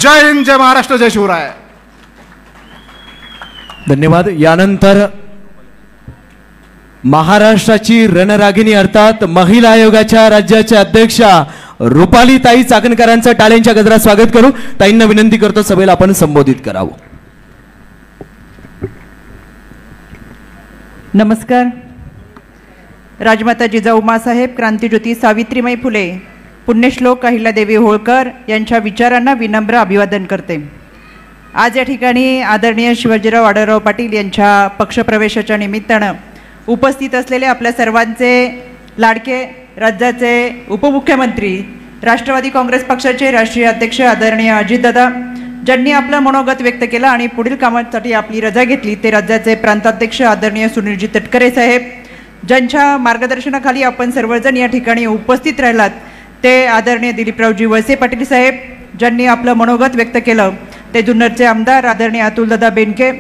जय हिंद, जय महाराष्ट्र, जय शिवराय. धन्यवाद. यानंतर महाराष्ट्राची रणरागिणी अर्थात महिला आयोगाच्या राज्याच्या अध्यक्षा रुपाली ताई चाकणकरांचं टाळ्यांच्या गजरात स्वागत करू. ताईंना विनंती करतो सभेला आपण संबोधित करावं. नमस्कार. राजमाता जिजाऊ मासाहेब, क्रांतीज्योती सावित्रीबाई फुले, पुण्यश्लोक अहिल्यादेवी होळकर यांच्या विचारांना विनम्र अभिवादन करते. आज या ठिकाणी आदरणीय शिवाजीराव आढळराव पाटील यांच्या पक्षप्रवेशाच्या निमित्तानं उपस्थित असलेले आपल्या सर्वांचे लाडके राज्याचे उपमुख्यमंत्री, राष्ट्रवादी काँग्रेस पक्षाचे राष्ट्रीय अध्यक्ष आदरणीय अजितदादा, ज्यांनी आपलं मनोगत व्यक्त केलं आणि पुढील कामासाठी आपली रजा घेतली, ते राज्याचे प्रांताध्यक्ष आदरणीय सुनीलजी तटकरे साहेब, ज्यांच्या मार्गदर्शनाखाली आपण सर्वजण या ठिकाणी उपस्थित राहिलात, ते आदरणीय दिलीपरावजी वळसे पाटील साहेब, ज्यांनी आपलं मनोगत व्यक्त केलं, ते जुन्नरचे आमदार आदरणीय अतुलदादा बेनके,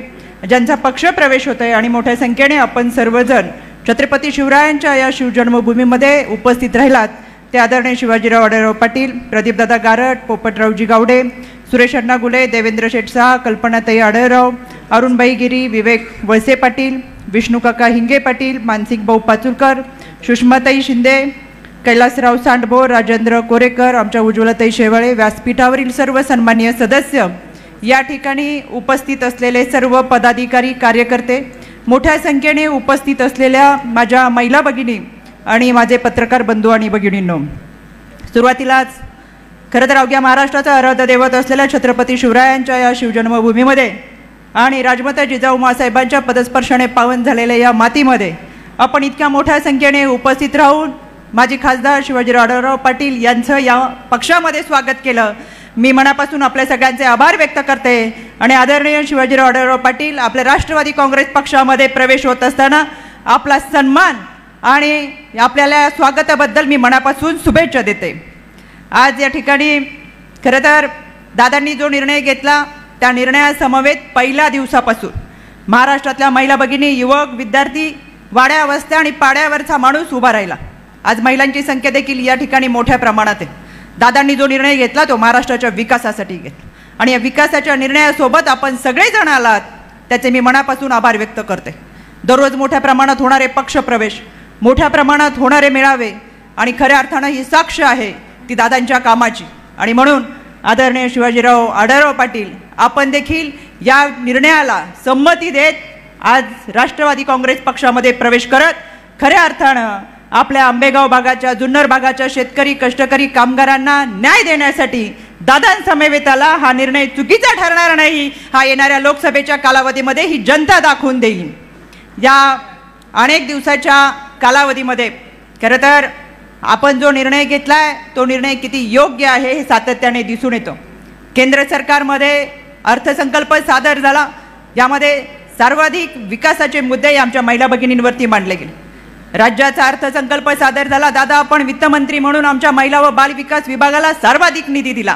ज्यांचा पक्षप्रवेश होत आहे, आणि मोठ्या संख्येने आपण सर्वजण छत्रपती शिवरायांच्या या शिवजन्मभूमीमध्ये उपस्थित राहिलात, ते आदरणीय शिवाजीराव आढळराव पाटील, प्रदीपदादा गारट, पोपटरावजी गावडे, सुरेश अण्णा गुले, देवेंद्र शेठ शाह, कल्पनाताई आढळराव, अरुणबाई गिरी, विवेक वळसे पाटील, विष्णुकाका हिंगे पाटील, मानसिंग भाऊ पाचुरकर, सुषमाताई शिंदे, कैलासराव सांडभोर, राजेंद्र कोरेकर, आमच्या उज्ज्वलाताई शेवाळे, व्यासपीठावरील सर्व सन्माननीय सदस्य, या ठिकाणी उपस्थित असलेले सर्व पदाधिकारी, कार्यकर्ते, मोठ्या संख्येने उपस्थित असलेल्या माझ्या महिला भगिनी आणि माझे पत्रकार बंधू आणि भगिनींनो, सुरुवातीलाच खरं तर अवघ्या महाराष्ट्राचा आराध्य दैवत असलेल्या छत्रपती शिवरायांच्या या शिवजन्मभूमीमध्ये आणि राजमाता जिजाऊ मासाहेबांच्या पदस्पर्शाने पावन झालेल्या या मातीमध्ये आपण इतक्या मोठ्या संख्येने उपस्थित राहून माजी खासदार शिवाजीराव आढळराव पाटील यांचं या पक्षामध्ये स्वागत केलं. मी मनापासून आपल्या सगळ्यांचे आभार व्यक्त करते. आणि आदरणीय शिवाजीराव आढळराव पाटील आपल्या राष्ट्रवादी काँग्रेस पक्षामध्ये प्रवेश होत असताना आपला सन्मान आणि आपल्याला स्वागताबद्दल मी मनापासून शुभेच्छा देते. आज या ठिकाणी खरं तर दादांनी जो निर्णय घेतला त्या निर्णयासमवेत पहिल्या दिवसापासून महाराष्ट्रातल्या महिला भगिनी, युवक, विद्यार्थी, वाड्या वस्त्या आणि पाड्यावरचा माणूस उभा राहिला. आज महिलांची संख्या देखील या ठिकाणी मोठ्या प्रमाणात आहे. दादांनी जो निर्णय घेतला तो महाराष्ट्राच्या विकासासाठी घेतला आणि या विकासाच्या निर्णयासोबत आपण सगळेजण आलात, त्याचे मी मनापासून आभार व्यक्त करते. दररोज मोठ्या प्रमाणात होणारे पक्षप्रवेश, मोठ्या प्रमाणात होणारे मेळावे आणि खऱ्या अर्थानं ही साक्ष आहे ती दादांच्या कामाची. आणि म्हणून आदरणीय शिवाजीराव आढळराव पाटील आपण देखील या निर्णयाला संमती देत आज राष्ट्रवादी काँग्रेस पक्षामध्ये प्रवेश करत खऱ्या अर्थानं आपल्या आंबेगाव भागाच्या, जुन्नर भागाच्या शेतकरी, कष्टकरी, कामगारांना न्याय देण्यासाठी दादांसमवेत आला. हा निर्णय चुकीचा ठरणार नाही, हा येणाऱ्या लोकसभेच्या कालावधीमध्ये ही जनता दाखवून देईल. या अनेक दिवसाच्या कालावधीमध्ये खरं तर आपण जो निर्णय घेतलाय तो निर्णय किती योग्य आहे हे सातत्याने दिसून येतो. केंद्र सरकारमध्ये अर्थसंकल्प सादर झाला, यामध्ये सर्वाधिक विकासाचे मुद्दे आमच्या महिला भगिनींवरती मांडले गेले. राज्याचा अर्थसंकल्प सादर झाला, दादा आपण वित्तमंत्री म्हणून आमच्या महिला व बाल विकास विभागाला सर्वाधिक निधी दिला.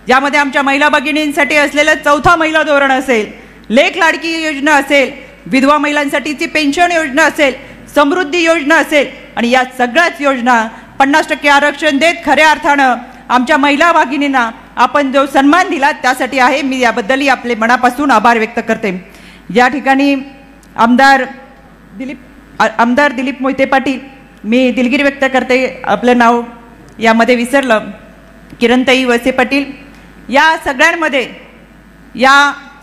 यामध्ये आमच्या महिला भगिनींसाठी असलेलं 4था महिला धोरण असेल, लेख लाडकी योजना असेल, विधवा महिलांसाठीची पेन्शन योजना असेल, समृद्धी योजना असेल आणि या सगळ्याच योजना 50% आरक्षण देत खऱ्या अर्थानं आमच्या महिला भगिनींना आपण जो सन्मान दिला त्यासाठी आहे. मी याबद्दलही आपले मनापासून आभार व्यक्त करते. या ठिकाणी आमदार दिलीप मोहिते पाटील, मी दिलगिरी व्यक्त करते, आपलं नाव यामध्ये विसरलं, किरणताई वळसे पाटील, या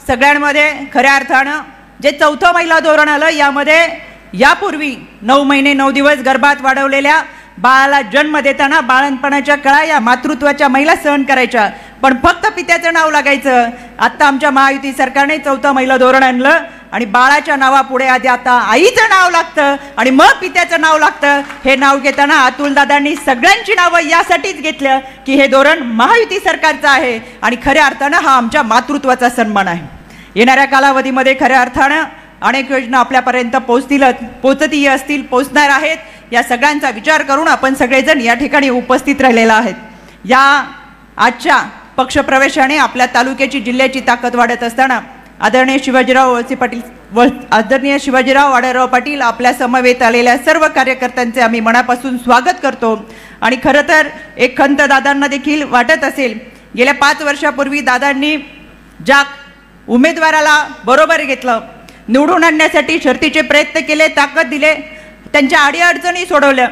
सगळ्यांमध्ये खऱ्या अर्थानं जे 4थं महिला धोरण आलं, यामध्ये यापूर्वी 9 महिने 9 दिवस गर्भात वाढवलेल्या बाळाला जन्म देताना बाळंतपणाच्या कळा या मातृत्वाच्या महिला सहन करायच्या, पण फक्त पित्याचं नाव लागायचं. आत्ता आमच्या महायुती सरकारने 4थं महिला धोरण आणलं आणि बाळाच्या नावापुढे आधी आता आईचं नाव लागतं आणि मग पित्याचं नाव लागतं. हे नाव घेताना अतुलदादांनी सगळ्यांची नावं यासाठीच घेतलं की हे धोरण महायुती सरकारचं आहे आणि खऱ्या अर्थानं हा आमच्या मातृत्वाचा सन्मान आहे. येणाऱ्या कालावधीमध्ये खऱ्या अर्थानं अनेक योजना आपल्यापर्यंत पोहोचती असतील, पोहोचणार आहेत. या सगळ्यांचा विचार करून आपण सगळेजण या ठिकाणी उपस्थित राहिलेला आहेत. या आजच्या पक्षप्रवेशाने आपल्या तालुक्याची, जिल्ह्याची ताकद वाढत असताना आदरणीय शिवाजीराव आढळराव पाटील आपल्या समवेत आलेल्या सर्व कार्यकर्त्यांचे आम्ही मनापासून स्वागत करतो. आणि खरं तर एक खंत दादांना देखील वाटत असेल, गेल्या 5 वर्षापूर्वी दादांनी ज्या उमेदवाराला बरोबर घेतलं, निवडून आणण्यासाठी शर्तीचे प्रयत्न केले, ताकद दिले, त्यांच्या अडीअडचणी सोडवल्या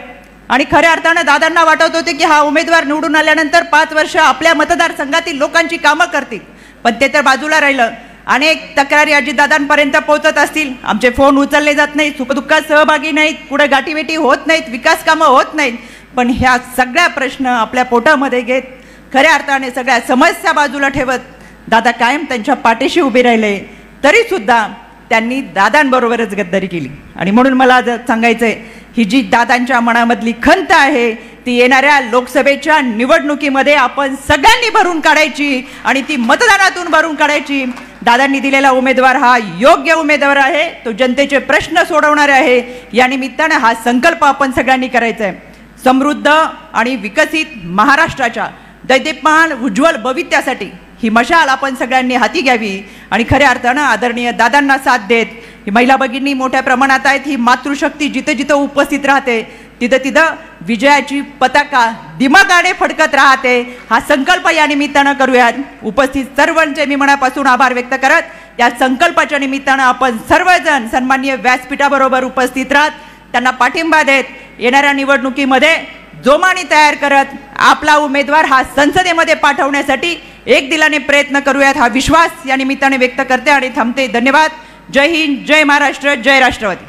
आणि खऱ्या अर्थानं दादांना वाटत होते की हा उमेदवार निवडून आल्यानंतर 5 वर्ष आपल्या मतदारसंघातील लोकांची कामं करतील, पण ते तर बाजूला राहिलं. अनेक तक्रारी अजितदादांपर्यंत पोहोचत असतील, आमचे फोन उचलले जात नाहीत, सुखदुःखात सहभागी नाहीत, पुढे गाठीभेटी होत नाहीत, विकास कामं होत नाहीत, पण ह्या सगळ्या प्रश्न आपल्या पोटामध्ये घेत खऱ्या अर्थाने सगळ्या समस्या बाजूला ठेवत दादा कायम त्यांच्या पाठीशी उभे राहिले. तरीसुद्धा त्यांनी दादांबरोबरच गद्दारी केली आणि म्हणून मला आज सांगायचं आहे, ही जी दादांच्या मनामधली खंत आहे ती येणाऱ्या लोकसभेच्या निवडणुकीमध्ये आपण सगळ्यांनी भरून काढायची आणि ती मतदानातून भरून काढायची. दादांनी दिलेला उमेदवार हा योग्य उमेदवार आहे, तो जनतेचे प्रश्न सोडवणारे आहे. या निमित्तानं हा संकल्प आपण सगळ्यांनी करायचा आहे. समृद्ध आणि विकसित महाराष्ट्राच्या दैदिप्यमान उज्ज्वल भविष्यासाठी ही मशाल आपण सगळ्यांनी हाती घ्यावी आणि खऱ्या अर्थानं आदरणीय दादांना साथ देत ही महिला भगिनी मोठ्या प्रमाणात आहेत. ही मातृशक्ती जिथं जिथं उपस्थित राहते तिथं तिथं विजयाची पताका दिमागाने फडकत राहते. हा संकल्प या निमित्तानं करूयात. उपस्थित सर्वांचे मी मनापासून आभार व्यक्त करत या संकल्पाच्या निमित्तानं आपण सर्वजण सन्माननीय व्यासपीठाबरोबर उपस्थित राहत त्यांना पाठिंबा देत येणाऱ्या निवडणुकीमध्ये जोमाने तयार करत आपला उमेदवार हा संसदेमध्ये पाठवण्यासाठी एक दिलाने प्रयत्न करूयात हा विश्वास या निमित्ताने व्यक्त करते आणि थांबते. धन्यवाद. जय हिंद, जय महाराष्ट्र, जय राष्ट्रवादी.